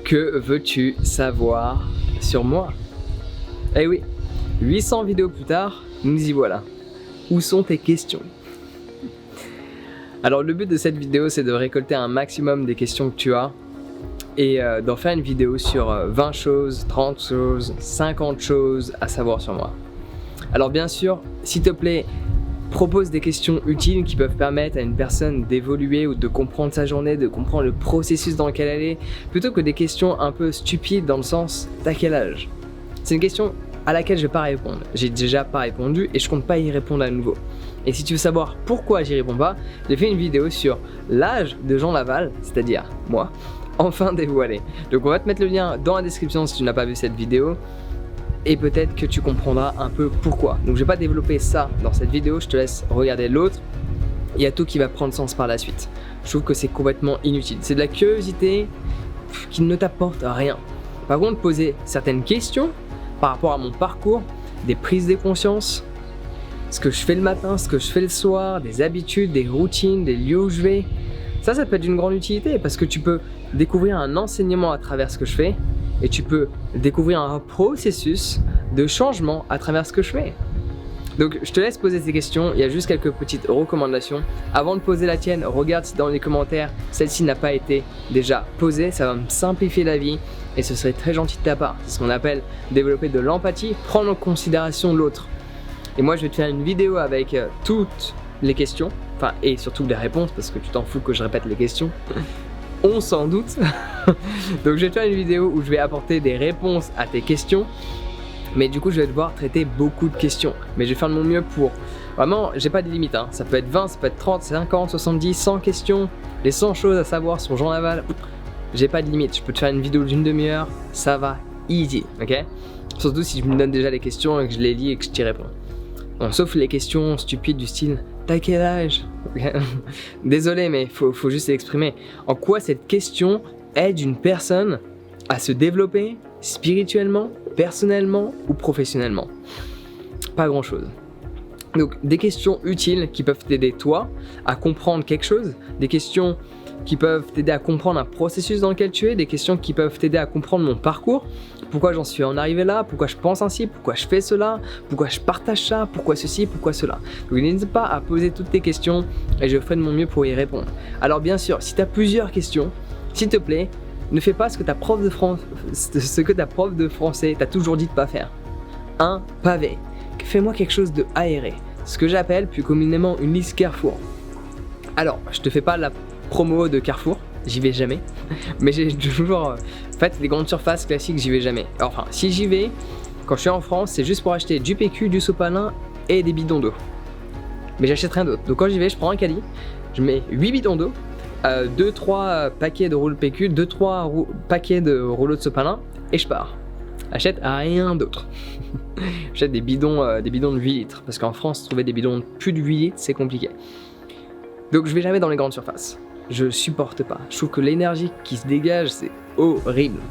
Que veux-tu savoir sur moi? Eh oui, 800 vidéos plus tard, nous y voilà. Où sont tes questions? Alors le but de cette vidéo, c'est de récolter un maximum des questions que tu as et d'en faire une vidéo sur 20 choses, 30 choses, 50 choses à savoir sur moi. Alors bien sûr, s'il te plaît, propose des questions utiles qui peuvent permettre à une personne d'évoluer ou de comprendre sa journée, de comprendre le processus dans lequel elle est, plutôt que des questions un peu stupides dans le sens « t'as quel âge ?» C'est une question à laquelle je ne vais pas répondre. J'ai déjà pas répondu et je compte pas y répondre à nouveau. Et si tu veux savoir pourquoi j'y réponds pas, j'ai fait une vidéo sur l'âge de Jean Laval, c'est-à-dire moi, enfin dévoilé. Donc on va te mettre le lien dans la description si tu n'as pas vu cette vidéo. Et peut-être que tu comprendras un peu pourquoi. Donc je vais pas développer ça dans cette vidéo, je te laisse regarder l'autre. Il y a tout qui va prendre sens par la suite. Je trouve que c'est complètement inutile. C'est de la curiosité qui ne t'apporte rien. Par contre, poser certaines questions par rapport à mon parcours, des prises de conscience, ce que je fais le matin, ce que je fais le soir, des habitudes, des routines, des lieux où je vais, ça peut être d'une grande utilité parce que tu peux découvrir un enseignement à travers ce que je fais. Et tu peux découvrir un processus de changement à travers ce que je fais. Donc je te laisse poser ces questions, il y a juste quelques petites recommandations. Avant de poser la tienne, regarde si dans les commentaires celle-ci n'a pas été déjà posée, ça va me simplifier la vie et ce serait très gentil de ta part. C'est ce qu'on appelle développer de l'empathie, prendre en considération l'autre. Et moi je vais te faire une vidéo avec toutes les questions, enfin et surtout les réponses parce que tu t'en fous que je répète les questions. On s'en doute. Donc je vais te faire une vidéo où je vais apporter des réponses à tes questions. Mais du coup je vais devoir traiter beaucoup de questions. Mais je vais faire de mon mieux pour... Vraiment, j'ai pas de limite hein. Ça peut être 20, ça peut être 30, 50, 70, 100 questions. Les 100 choses à savoir sur Jean Laval. J'ai pas de limite, je peux te faire une vidéo d'une demi-heure. Ça va easy, ok? Surtout si je me donne déjà les questions et que je les lis et que je t'y réponds. Bon, sauf les questions stupides du style « T'as quel âge ?» Désolé, mais faut juste l'exprimer. En quoi cette question aide une personne à se développer spirituellement, personnellement ou professionnellement? Pas grand chose. Donc des questions utiles qui peuvent t'aider toi à comprendre quelque chose, des questions qui peuvent t'aider à comprendre un processus dans lequel tu es, des questions qui peuvent t'aider à comprendre mon parcours, pourquoi j'en suis en arrivé là, pourquoi je pense ainsi, pourquoi je fais cela, pourquoi je partage ça, pourquoi ceci, pourquoi cela. Donc n'hésite pas à poser toutes tes questions et je ferai de mon mieux pour y répondre. Alors bien sûr, si tu as plusieurs questions, s'il te plaît, ne fais pas ce que ta prof de français t'a toujours dit de pas faire. Un pavé. Fais-moi quelque chose de aéré, ce que j'appelle plus communément une liste Carrefour. Alors, je te fais pas la promo de Carrefour, j'y vais jamais, mais j'ai toujours... En fait, les grandes surfaces classiques, j'y vais jamais. Enfin, si j'y vais, quand je suis en France, c'est juste pour acheter du PQ, du sopalin et des bidons d'eau. Mais j'achète rien d'autre. Donc quand j'y vais, je prends un caddie, je mets 8 bidons d'eau, 2-3 paquets de rouleaux de PQ, 2-3 paquets de rouleaux de sopalin et je pars. J'achète rien d'autre. J'achète des bidons de 8 litres parce qu'en France, trouver des bidons de plus de 8 litres, c'est compliqué. Donc je vais jamais dans les grandes surfaces. Je supporte pas. Je trouve que l'énergie qui se dégage, c'est horrible.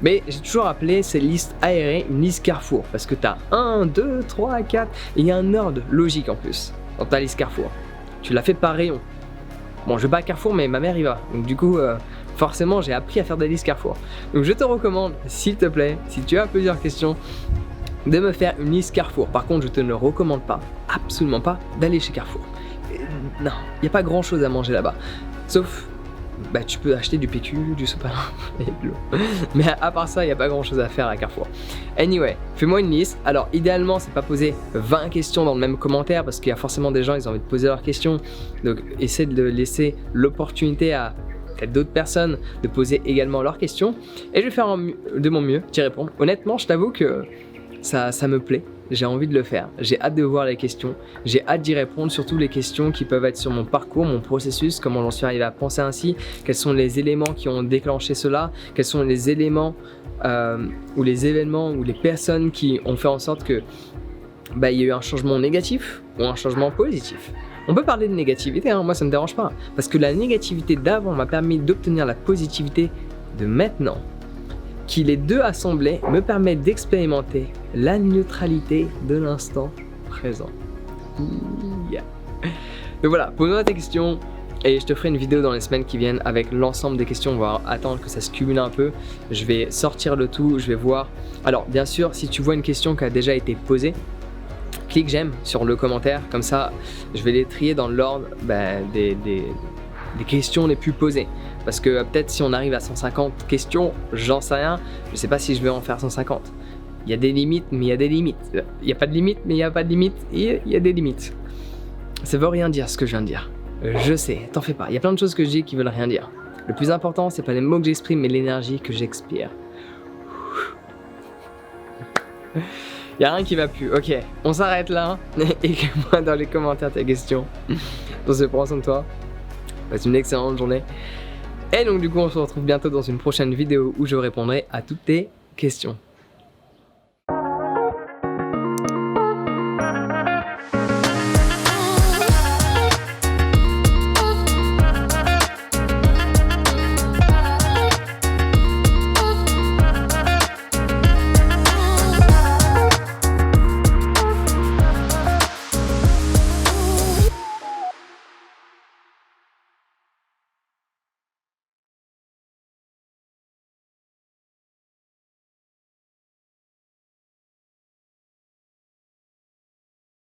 Mais j'ai toujours appelé ces listes aérées une liste Carrefour parce que t'as 1, 2, 3, 4 et il y a un ordre logique en plus dans ta liste Carrefour. Tu l'as fait par rayon. Bon, je vais pas à Carrefour, mais ma mère y va. Donc du coup, forcément, j'ai appris à faire des listes Carrefour. Donc je te recommande, s'il te plaît, si tu as plusieurs questions, de me faire une liste Carrefour. Par contre, je te ne le recommande pas, absolument pas, d'aller chez Carrefour. Non, il n'y a pas grand chose à manger là-bas. Sauf, tu peux acheter du PQ, du sopalin et de l'eau. Mais à part ça, il n'y a pas grand chose à faire à Carrefour. Anyway, fais-moi une liste. Alors, idéalement, c'est pas poser 20 questions dans le même commentaire parce qu'il y a forcément des gens, ils ont envie de poser leurs questions. Donc, essaie de laisser l'opportunité à peut-être d'autres personnes de poser également leurs questions. Et je vais faire de mon mieux d'y répondre. Honnêtement, je t'avoue que ça me plaît. J'ai envie de le faire, j'ai hâte de voir les questions, j'ai hâte d'y répondre, surtout les questions qui peuvent être sur mon parcours, mon processus, comment j'en suis arrivé à penser ainsi, quels sont les éléments qui ont déclenché cela, quels sont les éléments ou les événements ou les personnes qui ont fait en sorte que il y a eu un changement négatif ou un changement positif. On peut parler de négativité, hein, moi ça me dérange pas, parce que la négativité d'avant m'a permis d'obtenir la positivité de maintenant, qui les deux assemblés me permettent d'expérimenter la neutralité de l'instant présent. Yeah. Donc voilà, pose-moi tes questions Et je te ferai une vidéo dans les semaines qui viennent avec l'ensemble des questions. On va attendre que ça se cumule un peu. Je vais sortir le tout, je vais voir. Alors bien sûr, si tu vois une question qui a déjà été posée, clique j'aime sur le commentaire. Comme ça, je vais les trier dans l'ordre des questions les plus posées. Parce que peut-être si on arrive à 150 questions, j'en sais rien. Je sais pas si je vais en faire 150. Il y a des limites, mais il y a des limites. Il n'y a pas de limite, mais il n'y a pas de limite. Et il y a des limites. Ça veut rien dire ce que je viens de dire. Je sais, t'en fais pas. Il y a plein de choses que je dis qui veulent rien dire. Le plus important, c'est pas les mots que j'exprime, mais l'énergie que j'expire. Il y a rien qui va plus. Ok, on s'arrête là. Écris-moi dans les commentaires tes questions. On se prend soin de toi. Passe une excellente journée. Et donc du coup, on se retrouve bientôt dans une prochaine vidéo où je répondrai à toutes tes questions.